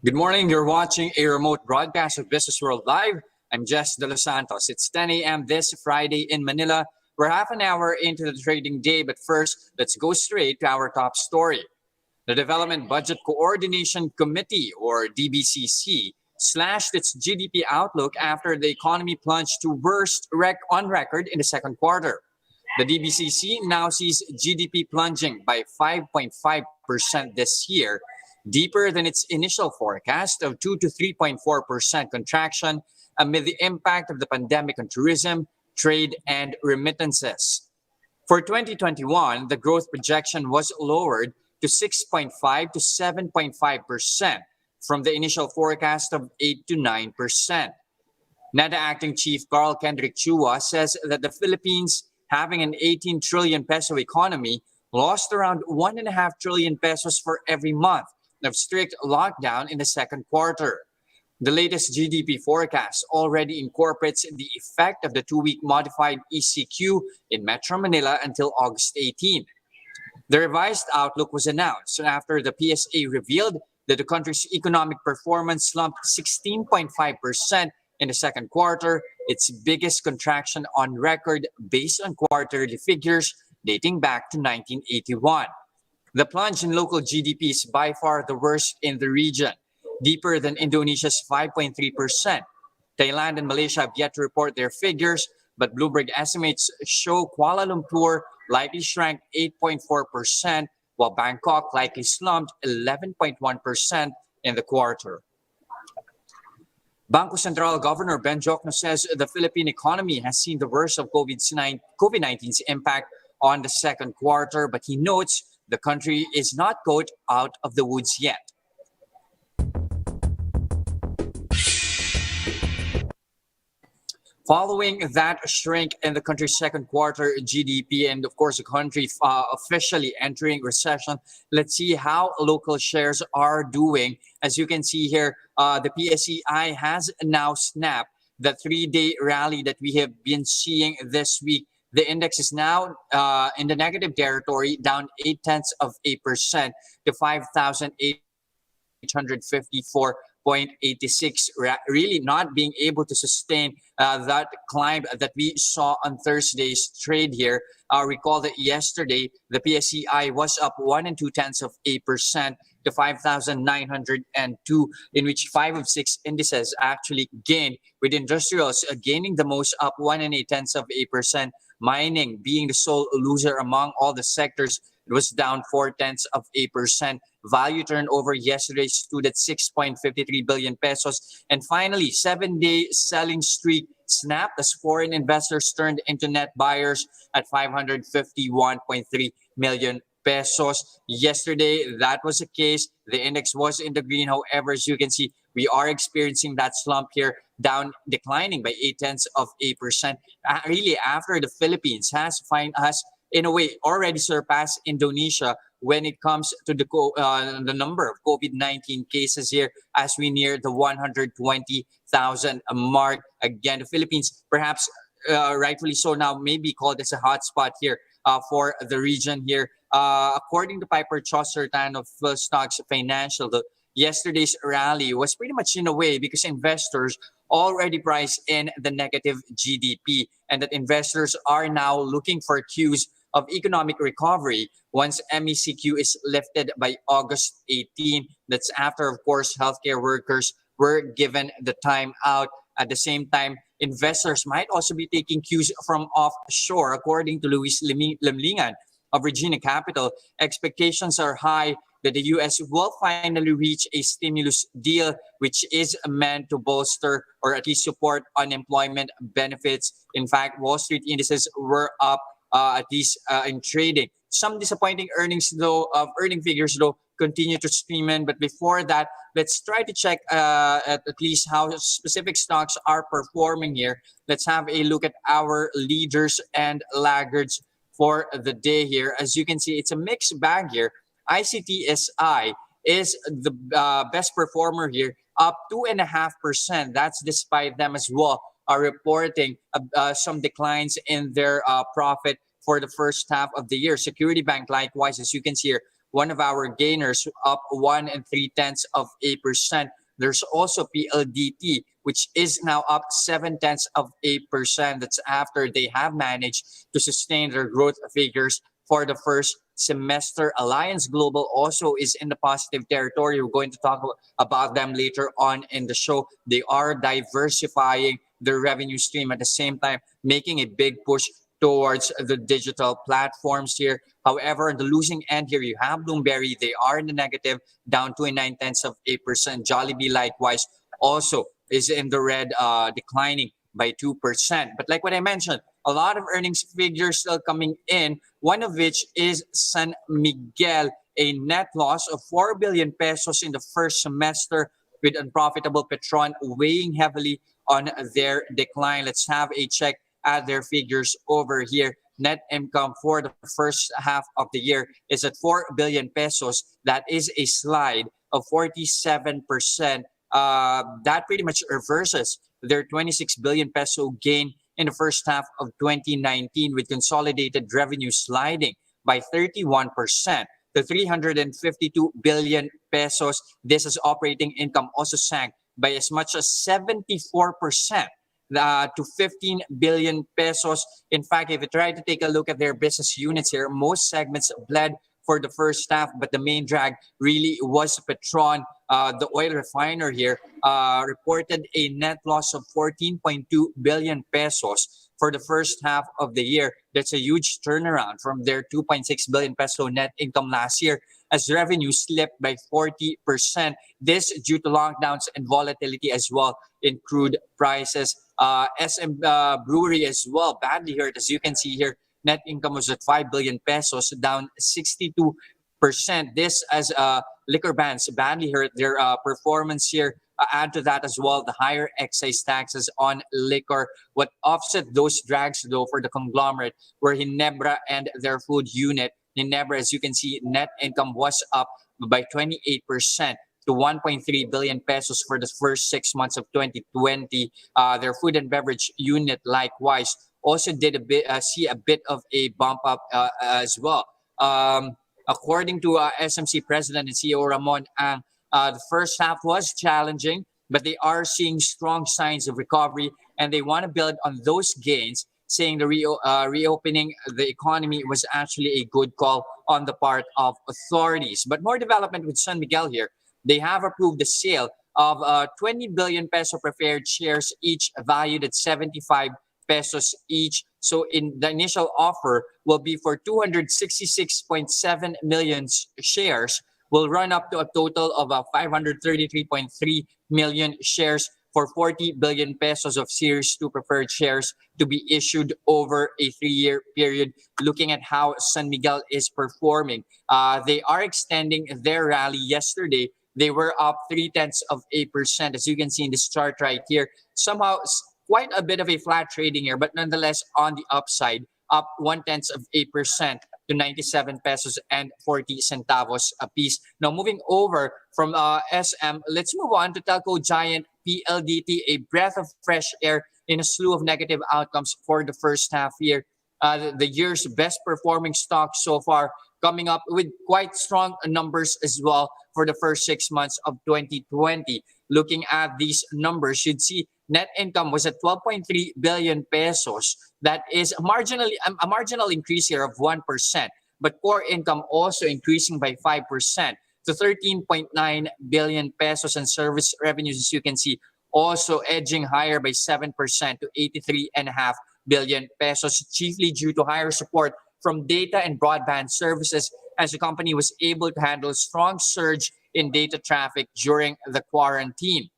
Good morning. You're watching a remote broadcast of Business World Live. I'm Jes Delos Santos. It's 10 a.m. this Friday in Manila. We're half an hour into the trading day, but first, let's go straight to our top story. The Development Budget Coordination Committee, or DBCC, slashed its GDP outlook after the economy plunged to worst on record in the second quarter. The DBCC now sees GDP plunging by 5.5% this year, deeper than its initial forecast of 2 to 3.4% contraction amid the impact of the pandemic on tourism, trade, and remittances. For 2021, the growth projection was lowered to 6.5 to 7.5% from the initial forecast of 8 to 9%. NEDA Acting Chief Carl Kendrick Chua says that the Philippines, having an 18 trillion peso economy, lost around 1.5 trillion pesos for every month of strict lockdown in the second quarter. The latest GDP forecast already incorporates the effect of the 2-week modified ECQ in Metro Manila until August 18. The revised outlook was announced after the PSA revealed that the country's economic performance slumped 16.5% in the second quarter, its biggest contraction on record based on quarterly figures dating back to 1981. The plunge in local GDP is by far the worst in the region, deeper than Indonesia's 5.3%. Thailand and Malaysia have yet to report their figures, but Bloomberg estimates show Kuala Lumpur likely shrank 8.4%, while Bangkok likely slumped 11.1% in the quarter. Bangko Sentral Governor Ben Jocno says the Philippine economy has seen the worst of COVID-19's impact on the second quarter, but he notes the country is not quote out of the woods yet. Following that shrink in the country's second quarter GDP and, of course, the country officially entering recession, let's see how local shares are doing. As you can see here, the PSEI has now snapped the 3-day rally that we have been seeing this week. The index is now in the negative territory, down 0.8% to 5,854.86, really not being able to sustain that climb that we saw on Thursday's trade here. Recall that yesterday, the PSEI was up 1.2% to 5,902, in which 5 of 6 indices actually gained, with industrials gaining the most, up 1.8%, mining being the sole loser among all the sectors. It was down 0.4%. Value turnover yesterday stood at 6.53 billion pesos. And finally, 7-day selling streak snapped as foreign investors turned into net buyers at 551.3 million pesos. Yesterday, that was the case. The index was in the green. However, as you can see, we are experiencing that slump here, declining by 0.8%. Really, after the Philippines has in a way already surpassed Indonesia when it comes to the number of COVID-19 cases here, as we near the 120,000 mark. Again, the Philippines, perhaps rightfully so now, may be called as a hotspot here for the region here. According to Piper Chaucertan of Stocks Financial, yesterday's rally was pretty much in a way because investors already priced in the negative GDP, and that investors are now looking for cues of economic recovery once MECQ is lifted by August 18. That's after, of course, healthcare workers were given the time out. At the same time, investors might also be taking cues from offshore. According to Luis Lemlingan of Regina Capital, expectations are high that the U.S. will finally reach a stimulus deal, which is meant to bolster or at least support unemployment benefits. In fact, Wall Street indices were up at least in trading. Some disappointing earnings figures though continue to stream in. But before that, let's try to check at least how specific stocks are performing here. Let's have a look at our leaders and laggards for the day here. As you can see, it's a mixed bag here. ICTSI is the best performer here, up 2.5%. That's despite them as well are reporting some declines in their profit for the first half of the year. Security Bank, likewise, as you can see here, one of our gainers, up 1 3/10%. There's also PLDT, which is now up 0.7%. That's after they have managed to sustain their growth figures for the first semester. Alliance Global also is in the positive territory. We're going to talk about them later on in the show. They are diversifying their revenue stream at the same time, making a big push towards the digital platforms here. However, on the losing end here, you have Bloomberry. They are in the negative, down 0.9%. Jollibee, likewise, also is in the red, declining by 2%. But like what I mentioned, a lot of earnings figures still coming in, one of which is San Miguel, a net loss of 4 billion pesos in the first semester, with unprofitable PETRON weighing heavily on their decline. Let's have a check at their figures over here. Net income for the first half of the year is at 4 billion pesos. That is a slide of 47%. That pretty much reverses their 26 billion peso gain in the first half of 2019, with consolidated revenue sliding by 31% to 352 billion pesos. This is operating income also sank by as much as 74%. To 15 billion pesos. In fact, if you try to take a look at their business units here, most segments bled for the first half, but the main drag really was PETRON. The oil refiner here reported a net loss of 14.2 billion pesos for the first half of the year. That's a huge turnaround from their 2.6 billion peso net income last year, as revenue slipped by 40%. This due to lockdowns and volatility as well in crude prices. SM Brewery as well, badly hurt. As you can see here, net income was at 5 billion pesos, down 62%. This as liquor bans badly hurt their performance here. Add to that as well the higher excise taxes on liquor. What offset those drags, though, for the conglomerate were Ginebra and their food unit. Ginebra, as you can see, net income was up by 28% to 1.3 billion pesos for the first 6 months of 2020. Their food and beverage unit, likewise, also did see a bit of a bump up as well. According to SMC President and CEO Ramon Ang, the first half was challenging, but they are seeing strong signs of recovery, and they want to build on those gains, saying the reopening the economy was actually a good call on the part of authorities. But more development with San Miguel here. They have approved the sale of 20 billion peso preferred shares, each valued at 75 pesos each. So in the initial offer will be for 266.7 million shares, will run up to a total of 533.3 million shares for 40 billion pesos of Series 2 preferred shares to be issued over a 3-year period. Looking at how San Miguel is performing, they are extending their rally yesterday. They were up 0.3%, as you can see in this chart right here. Somehow, quite a bit of a flat trading here, but nonetheless on the upside, up 0.1% to 97 pesos and 40 centavos a piece. Now, moving over from SM, let's move on to telco giant PLDT, a breath of fresh air in a slew of negative outcomes for the first half year. The year's best performing stock so far, coming up with quite strong numbers as well for the first 6 months of 2020. Looking at these numbers, you'd see net income was at 12.3 billion pesos. That is a marginal increase here of 1%. But core income also increasing by 5% to 13.9 billion pesos, and service revenues, as you can see, also edging higher by 7% to 83.5 billion pesos, chiefly due to higher support from data and broadband services, as the company was able to handle a strong surge in data traffic during the quarantine.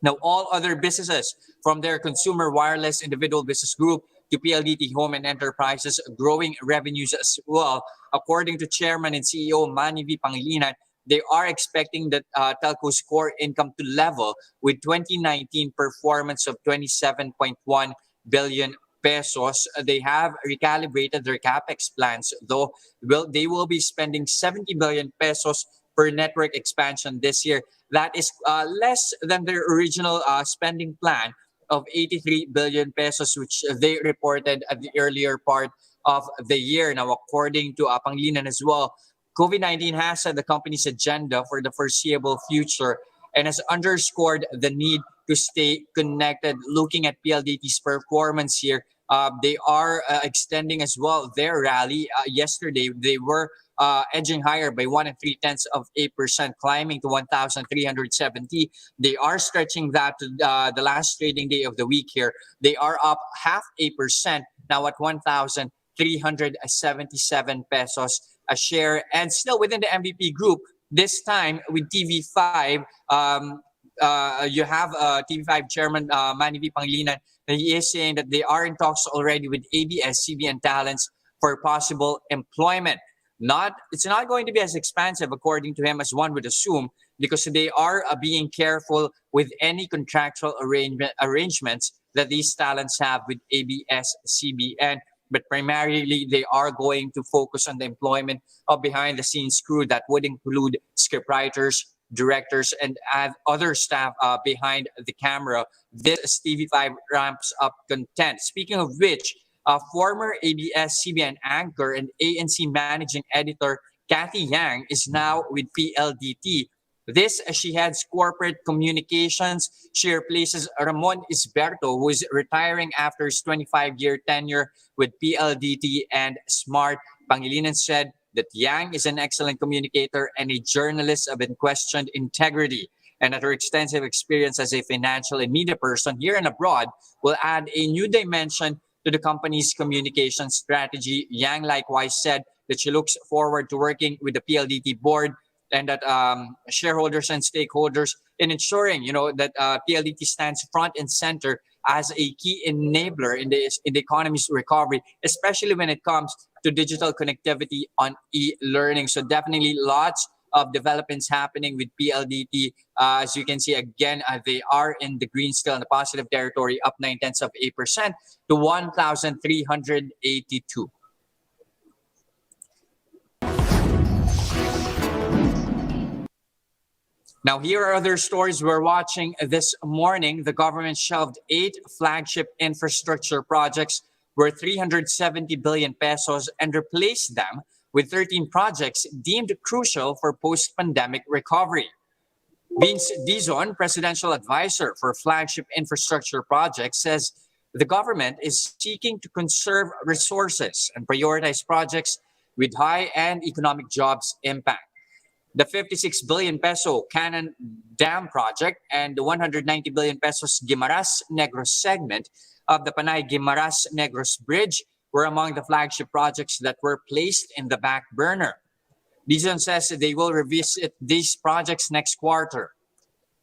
Now, all other businesses, from their consumer wireless individual business group to PLDT Home and Enterprises, growing revenues as well. According to Chairman and CEO Manny V. Pangilinan, they are expecting that telco's core income to level with 2019 performance of 27.1 billion pesos. They have recalibrated their capex plans, though they will be spending 70 billion pesos per network expansion this year. That is less than their original spending plan of 83 billion pesos, which they reported at the earlier part of the year. Now, according to Pangilinan as well, COVID-19 has set the company's agenda for the foreseeable future and has underscored the need to stay connected. Looking at PLDT's performance here, they are extending as well their rally. Yesterday, they were edging higher by 1.3%, climbing to 1,370. They are stretching that to the last trading day of the week here. They are up 0.5%, now at 1,377 pesos a share, and still within the MVP group. This time with TV5, you have TV5 Chairman Manny V. Pangilinan. He is saying that they are in talks already with ABS-CBN talents for possible employment. It's not going to be as expensive, according to him, as one would assume, because they are being careful with any contractual arrangements that these talents have with ABS-CBN. But primarily, they are going to focus on the employment of behind-the-scenes crew that would include scriptwriters, directors, and other staff behind the camera. This TV5 ramps up content. Speaking of which, former ABS-CBN anchor and ANC managing editor Kathy Yang is now with PLDT. This, she heads corporate communications. She replaces Ramon Isberto, who is retiring after his 25-year tenure with PLDT and Smart. Pangilinan said that Yang is an excellent communicator and a journalist of unquestioned integrity, and that her extensive experience as a financial and media person here and abroad will add a new dimension to the company's communication strategy. Yang likewise said that she looks forward to working with the PLDT board and that shareholders and stakeholders in ensuring, that PLDT stands front and center as a key enabler in the economy's recovery, especially when it comes to digital connectivity on e-learning. So definitely lots of developments happening with PLDT. As you can see, again, they are in the green still, in the positive territory, up 0.9% to 1,382. Now, here are other stories we're watching this morning. The government shelved 8 flagship infrastructure projects worth 370 billion pesos and replaced them with 13 projects deemed crucial for post-pandemic recovery. Vince Dizon, presidential advisor for flagship infrastructure projects, says the government is seeking to conserve resources and prioritize projects with high and economic jobs impact. The 56 billion peso Cannon Dam project and the 190 billion pesos Guimaras Negros segment of the Panay Guimaras Negros Bridge were among the flagship projects that were placed in the back burner. Dizon says they will revisit these projects next quarter.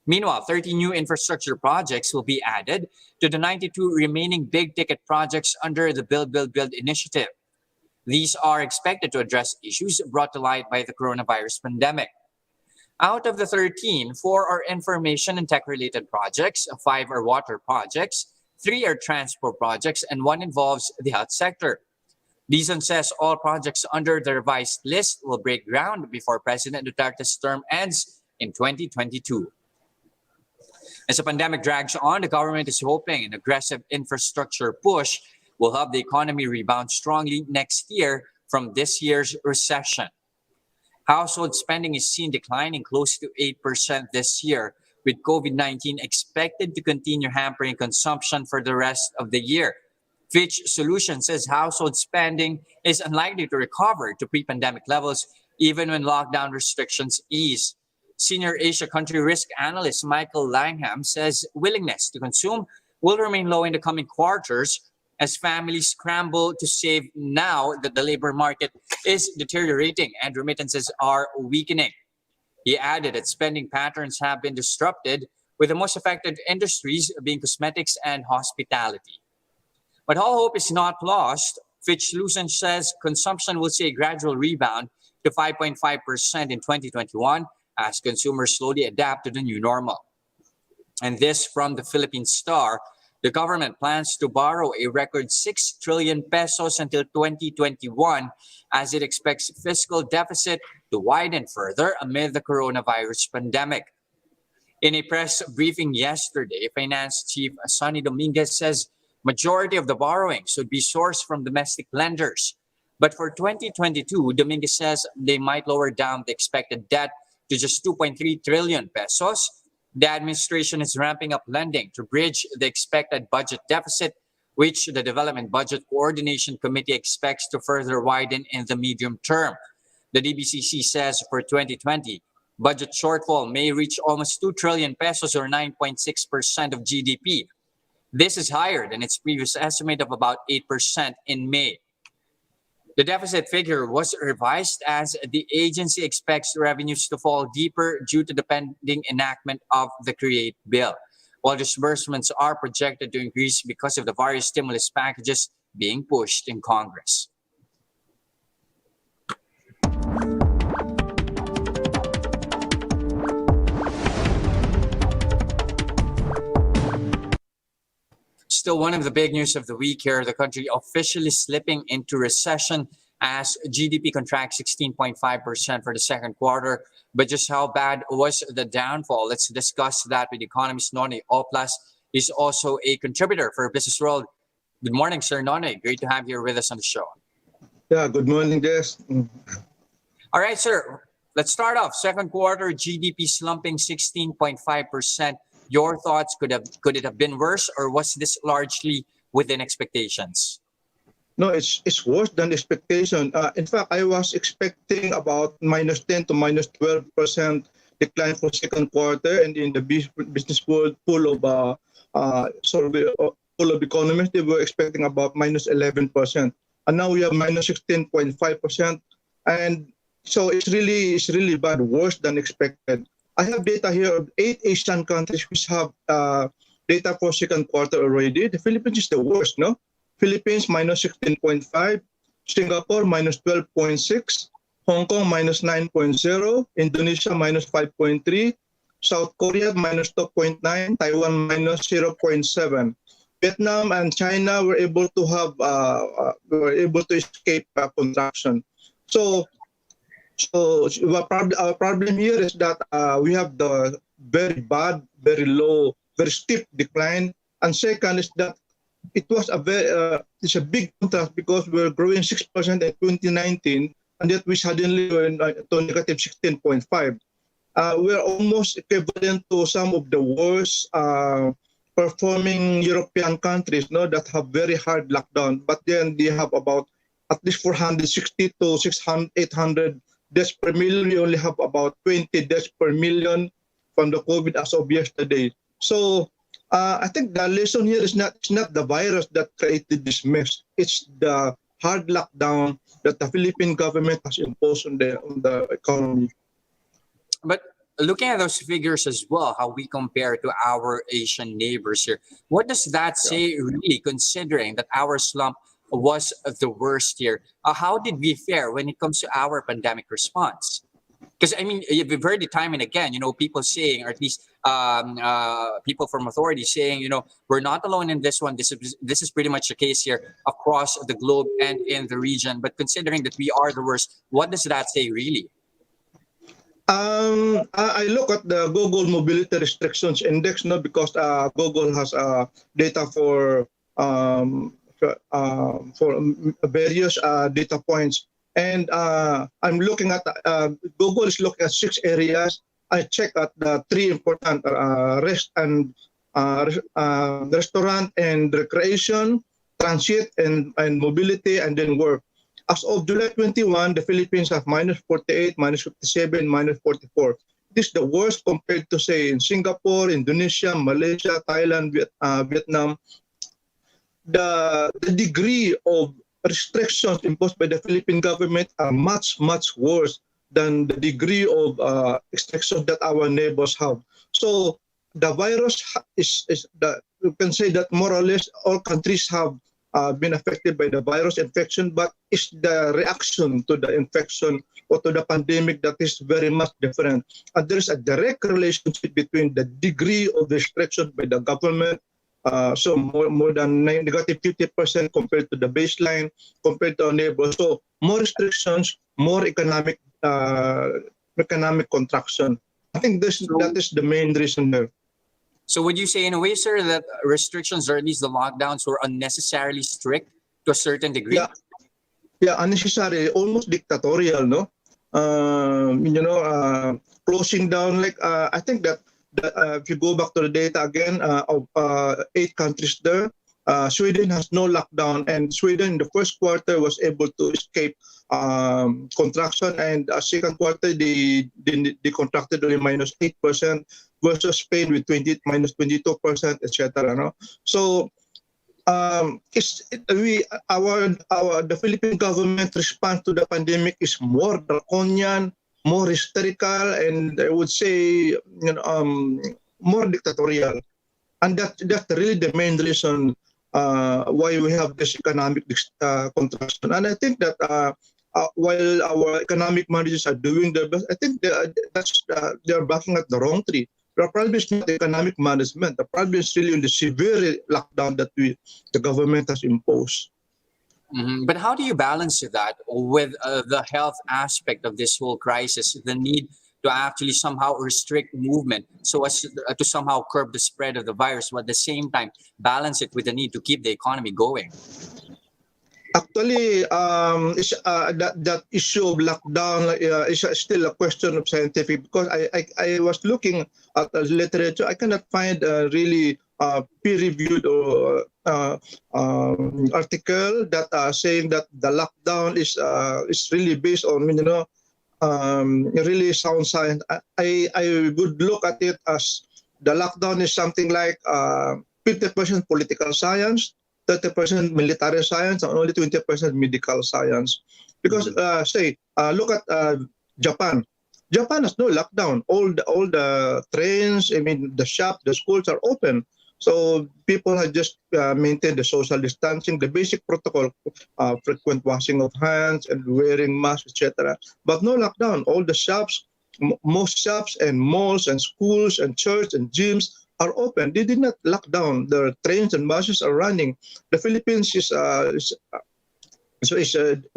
Meanwhile, 30 new infrastructure projects will be added to the 92 remaining big-ticket projects under the Build, Build, Build initiative. These are expected to address issues brought to light by the coronavirus pandemic. Out of the 13, 4 are information and tech-related projects, 5 are water projects, 3 are transport projects, and 1 involves the health sector. Dizon says all projects under the revised list will break ground before President Duterte's term ends in 2022. As the pandemic drags on, the government is hoping an aggressive infrastructure push will help the economy rebound strongly next year from this year's recession. Household spending is seen declining close to 8% this year, with COVID-19 expected to continue hampering consumption for the rest of the year. Fitch Solutions says household spending is unlikely to recover to pre-pandemic levels even when lockdown restrictions ease. Senior Asia country risk analyst Michael Langham says willingness to consume will remain low in the coming quarters as families scramble to save now that the labor market is deteriorating and remittances are weakening. He added that spending patterns have been disrupted, with the most affected industries being cosmetics and hospitality. But all hope is not lost. Fitch Solutions says consumption will see a gradual rebound to 5.5% in 2021 as consumers slowly adapt to the new normal. And this from the Philippine Star. The government plans to borrow a record 6 trillion pesos until 2021 as it expects fiscal deficit to widen further amid the coronavirus pandemic. In a press briefing yesterday, Finance Chief Sonny Dominguez says majority of the borrowings would be sourced from domestic lenders. But for 2022, Dominguez says they might lower down the expected debt to just 2.3 trillion pesos. The administration is ramping up lending to bridge the expected budget deficit, which the Development Budget Coordination Committee expects to further widen in the medium term. The DBCC says for 2020, budget shortfall may reach almost 2 trillion pesos or 9.6% of GDP. This is higher than its previous estimate of about 8% in May. The deficit figure was revised as the agency expects revenues to fall deeper due to the pending enactment of the CREATE bill, while disbursements are projected to increase because of the various stimulus packages being pushed in Congress. Still one of the big news of the week here, the country officially slipping into recession as GDP contracts 16.5% for the second quarter. But just how bad was the downfall? Let's discuss that with Economist Nonoy Oplas. He's also a contributor for Business World. Good morning, Sir Nonoy. Great to have you here with us on the show. Yeah, good morning, Jes. All right, sir. Let's start off. Second quarter GDP slumping 16.5%. Your thoughts, could it have been worse, or was this largely within expectations? No, it's worse than expectation. In fact, I was expecting about -10 to -12% decline for second quarter, and in the business world full of economists, they were expecting about -11%, and now we have -16.5%, and so it's really bad, worse than expected. I have data here of 8 ASEAN countries which have data for second quarter already. The Philippines is the worst, no? Philippines -16.5, Singapore -12.6, Hong Kong -9.0, Indonesia -5.3, South Korea -2.9, Taiwan -0.7. Vietnam and China were able to escape contraction. So our problem here is that we have the very bad, very low, very steep decline. And second is that it was it's a big contrast because we were growing 6% in 2019, and yet we suddenly went to negative 16.5. We're almost equivalent to some of the worst performing European countries, no, that have very hard lockdown. But then they have about at least 460 to 600, 800 deaths per million. We only have about 20 deaths per million from the COVID as of yesterday. So I think the lesson here is not the virus that created this mess. It's the hard lockdown that the Philippine government has imposed on the economy. But looking at those figures as well, how we compare to our Asian neighbors here, what does that say really, considering that our slump was the worst here? How did we fare when it comes to our pandemic response? Because I mean, you've heard it time and again, people saying, or at least people from authority saying, we're not alone in this one. This is pretty much the case here across the globe and in the region. But considering that we are the worst, what does that say really? I look at the Google Mobility Restrictions Index, because Google has data for various data points. And I'm looking at, Google is looking at 6 areas. I check at the 3 important restaurant and recreation, transit and mobility, and then work. As of July 21, the Philippines have -48, -57, -44. This is the worst compared to, say, in Singapore, Indonesia, Malaysia, Thailand, Vietnam. The degree of restrictions imposed by the Philippine government are much, much worse than the degree of restrictions that our neighbors have. So the virus you can say that more or less all countries have been affected by the virus infection, but it's the reaction to the infection or to the pandemic that is very much different. And there is a direct relationship between the degree of restriction by the government, so more than negative 50% compared to the baseline, compared to our neighbors. So more restrictions, more economic contraction. I think that is the main reason there. So would you say in a way, sir, that restrictions or at least the lockdowns were unnecessarily strict to a certain degree? Yeah. yeah, unnecessary, almost dictatorial, no? Closing down, like, I think that if you go back to the data again, of 8 countries there, Sweden has no lockdown, and Sweden in the first quarter was able to escape contraction, and second quarter they contracted only -8% versus Spain with -22%, etc. No? So the Philippine government response to the pandemic is more draconian, more hysterical, and I would say more dictatorial, and that's really the main reason why we have this economic contraction. And I think that while our economic managers are doing their best, I think they're backing at the wrong tree. The problem is not economic management. The problem is really in the severe lockdown that the government has imposed. But how do you balance that with the health aspect of this whole crisis, the need to actually somehow restrict movement so as to somehow curb the spread of the virus, but at the same time balance it with the need to keep the economy going? Actually, that issue of lockdown is still a question of scientific, because I was looking at the literature. I cannot find a really peer-reviewed or article that saying that the lockdown is really based on really sound science. I would look at it as the lockdown is something like 50% political science, 30% military science, and only 20% medical science. Because look at Japan. Japan has no lockdown. All the trains, I mean, the shops, the schools are open. So people have just maintained the social distancing, the basic protocol, frequent washing of hands and wearing masks, etc. But no lockdown. All the shops, most shops and malls and schools and church and gyms are open. They did not lock down. The trains and buses are running. The Philippines is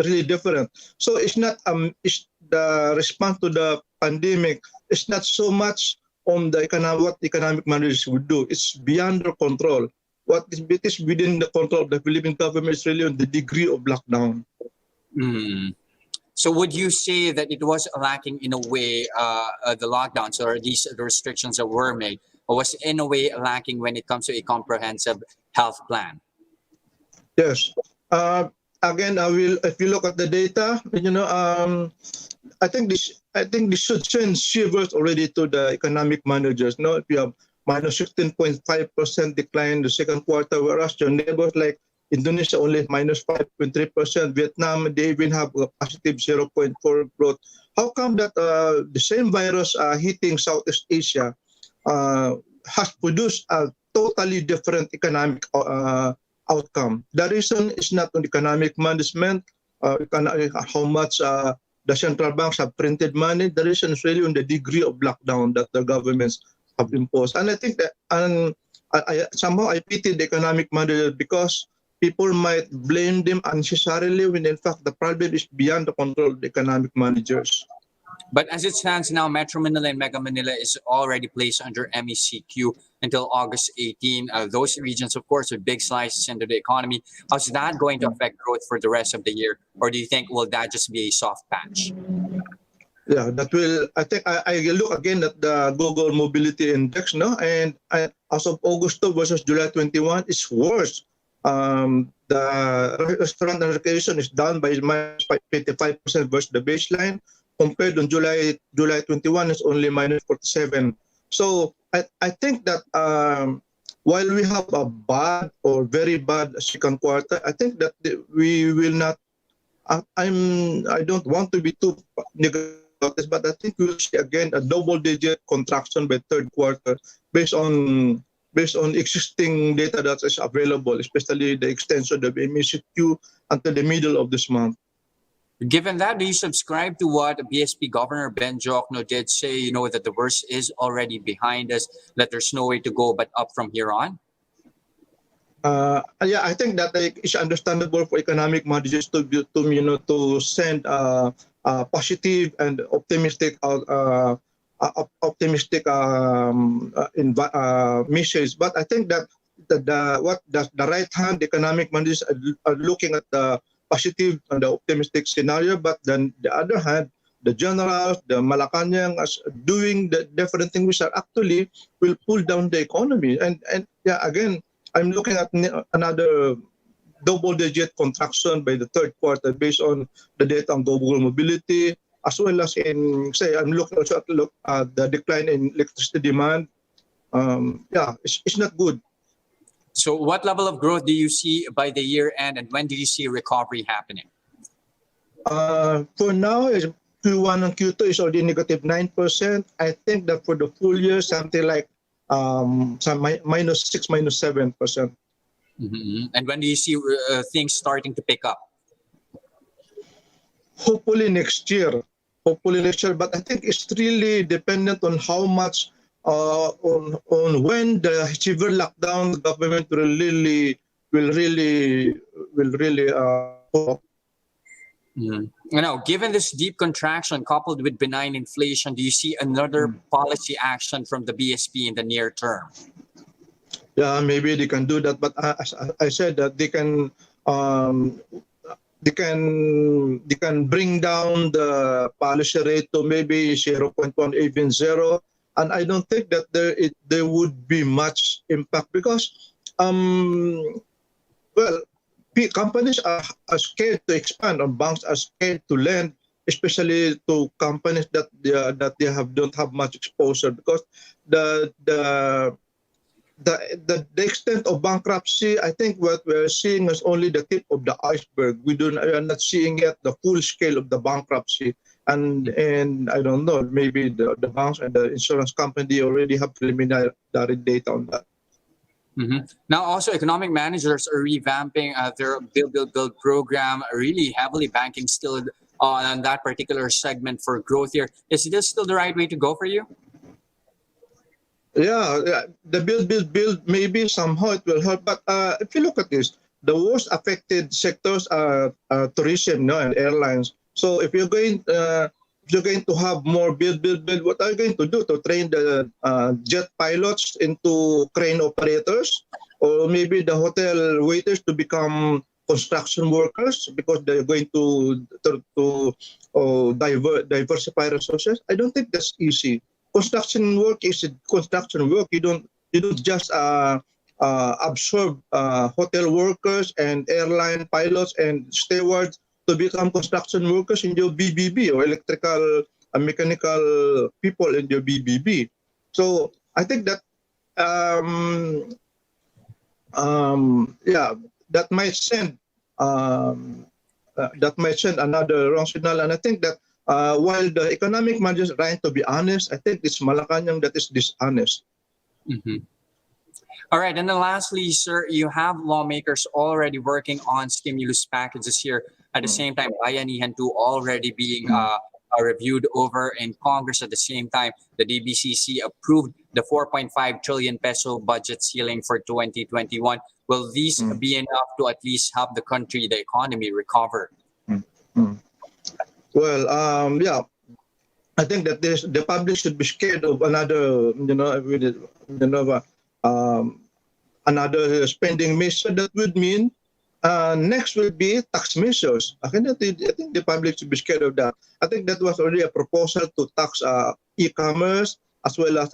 really different. So it's not the response to the pandemic is not so much on the what economic managers would do. It's beyond their control. What is within the control of the Philippine government is really on the degree of lockdown. So would you say that it was lacking in a way, the lockdowns or the restrictions that were made, was in a way lacking when it comes to a comprehensive health plan? Yes. Again, if you look at the data, I think this should send shivers already to the economic managers. No, if you have -16.5% decline in the second quarter, whereas your neighbors like Indonesia only -5.3%, Vietnam they even have a positive 0.4 growth. How come that the same virus hitting Southeast Asia has produced a totally different economic outcome? The reason is not on economic management, how much the central banks have printed money. The reason is really on the degree of lockdown that the governments have imposed. And I think that, and somehow I pity the economic managers, because people might blame them unnecessarily when in fact the problem is beyond the control of the economic managers. But as it stands now, Metro Manila and Mega Manila is already placed under MECQ until August 18. Those regions, of course, with big slices into the economy. How's that going to affect growth for the rest of the year? Or do you think, will that just be a soft patch? Yeah, that will. I think I look again at the Google Mobility Index, no, and as of August 2 versus July 21, it's worse. The restaurant and recreation is down by -55% versus the baseline. Compared on July 21, it's only -47. So I think that while we have a bad or very bad second quarter, I think that we will not. I don't want to be too negative, but I think we'll see again a double-digit contraction by third quarter based on existing data that is available, especially the extension of MECQ until the middle of this month. Given that, do you subscribe to what BSP Governor Ben Jocno did say, that the worst is already behind us, that there's no way to go but up from here on? Yeah, I think that it's understandable for economic managers to send positive and optimistic message. But I think that the right hand economic managers are looking at the positive and the optimistic scenario, but then the other hand, the generals, the Malacanang, as doing the different things which are actually will pull down the economy. And yeah, again, I'm looking at another double-digit contraction by the third quarter based on the data on global mobility, as well as in, say, I'm looking also at the decline in electricity demand. Yeah, it's not good. So what level of growth do you see by the year end, and when do you see recovery happening? For now, Q1 and Q2 is already negative 9%. I think that for the full year, something like minus 6, minus 7%. And when do you see things starting to pick up? Hopefully next year. But I think it's really dependent on how much on when the severe lockdown the government will really Given this deep contraction coupled with benign inflation, do you see another policy action from the BSP in the near term? Yeah, maybe they can do that, but as I said that they can bring down the policy rate to maybe 0.1, even 0, and I don't think that there would be much impact because companies are scared to expand, or banks are scared to lend, especially to companies that don't have much exposure, because the extent of bankruptcy, I think what we're seeing is only the tip of the iceberg. We are not seeing yet the full scale of the bankruptcy, and I don't know, maybe the banks and the insurance company already have preliminary data on that. Now, also, economic managers are revamping their build program, really heavily banking still on that particular segment for growth here. Is this still the right way to go for you? Yeah, the build, maybe somehow it will help. But if you look at this, the worst affected sectors are tourism, and airlines. So if you're going to have more build, what are you going to do to train the jet pilots into crane operators, or maybe the hotel waiters to become construction workers because they're going to diversify resources? I don't think that's easy. Construction work is construction work. You don't just absorb hotel workers and airline pilots and stewards to become construction workers in your BBB, or electrical and mechanical people in your BBB. So I think that that might send another wrong signal. And I think that while the economic managers are trying to be honest, I think it's Malacanang that is dishonest. All right, and then lastly, sir, you have lawmakers already working on stimulus packages here. At the same time, Bayanihan 2 already being reviewed over in Congress. At the same time, the DBCC approved the 4.5 trillion peso budget ceiling for 2021. Will these be enough to at least help the country, the economy, recover? Well, I think that the public should be scared of another, another spending measure. That would mean next will be tax measures. I think the public should be scared of that. I think that was already a proposal to tax e-commerce, as well as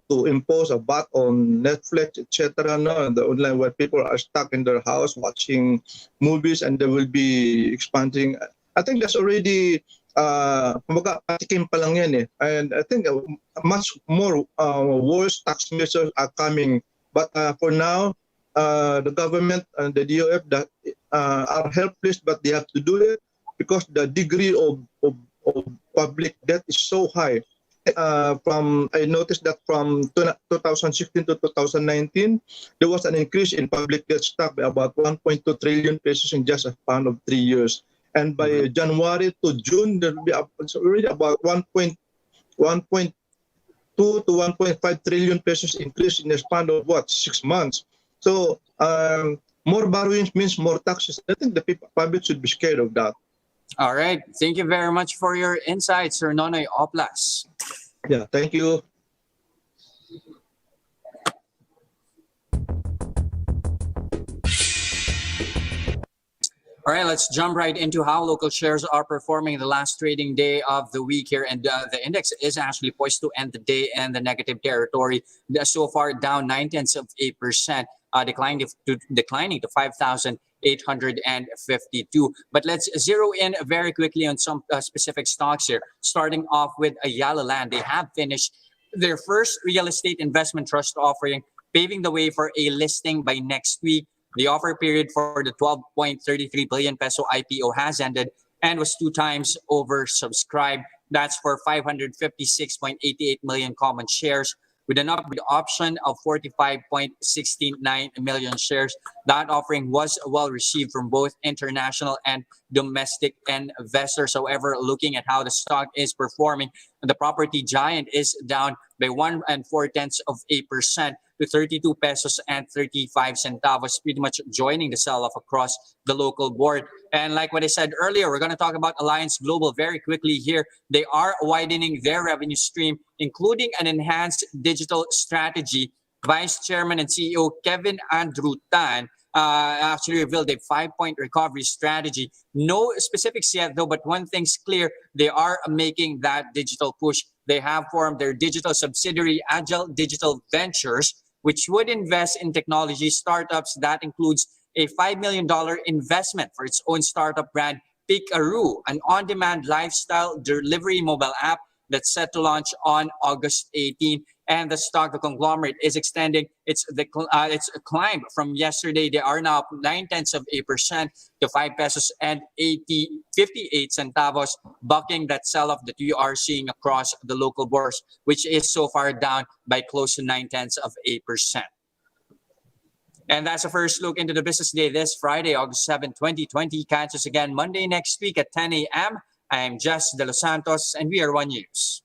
to impose a VAT on Netflix, etc. The online, where people are stuck in their house watching movies, and they will be expanding. I think that's already patikim pa lang yan eh. And I think much more worse tax measures are coming. But for now, the government and the DOF are helpless, but they have to do it because the degree of public debt is so high. I noticed that from 2016 to 2019, there was an increase in public debt stock by about 1.2 trillion pesos in just a span of 3 years. And by January to June, there will be already about 1.2 to 1.5 trillion pesos increase in the span of 6 months. So more borrowings means more taxes. I think the public should be scared of that. All right. Thank you very much for your insights, Sir Nonoy Oplas. Yeah, thank you. All right, let's jump right into how local shares are performing the last trading day of the week here. And the index is actually poised to end the day in the negative territory. So far, down 0.9%, declining to 5,852. But let's zero in very quickly on some specific stocks here. Starting off with Ayala Land, they have finished their first real estate investment trust offering, paving the way for a listing by next week. The offer period for the 12.33 billion peso IPO has ended and was 2 times oversubscribed. That's for 556.88 million common shares with an upgrade option of 45.69 million shares. That offering was well received from both international and domestic investors. However, looking at how the stock is performing, the property giant is down by 1.4% to 32 pesos and 35 centavos, pretty much joining the sell-off across the local board. And like what I said earlier, we're going to talk about Alliance Global very quickly here. They are widening their revenue stream, including an enhanced digital strategy. Vice Chairman and CEO Kevin Andrew Tan actually revealed a 5-point recovery strategy. No specifics yet, though, but one thing's clear, they are making that digital push. They have formed their digital subsidiary, Agile Digital Ventures, which would invest in technology startups. That includes a $5 million investment for its own startup brand, Pikaroo, an on-demand lifestyle delivery mobile app that's set to launch on August 18. And the stock, the conglomerate, is extending its climb from yesterday. They are now up 0.9% to 5 pesos and 58 centavos, bucking that sell-off that you are seeing across the local bourse, which is so far down by close to 0.9%. And that's a first look into the business day this Friday, August 7, 2020. Catch us again Monday next week at 10 a.m. I am Jes Delos Santos, and we are One News.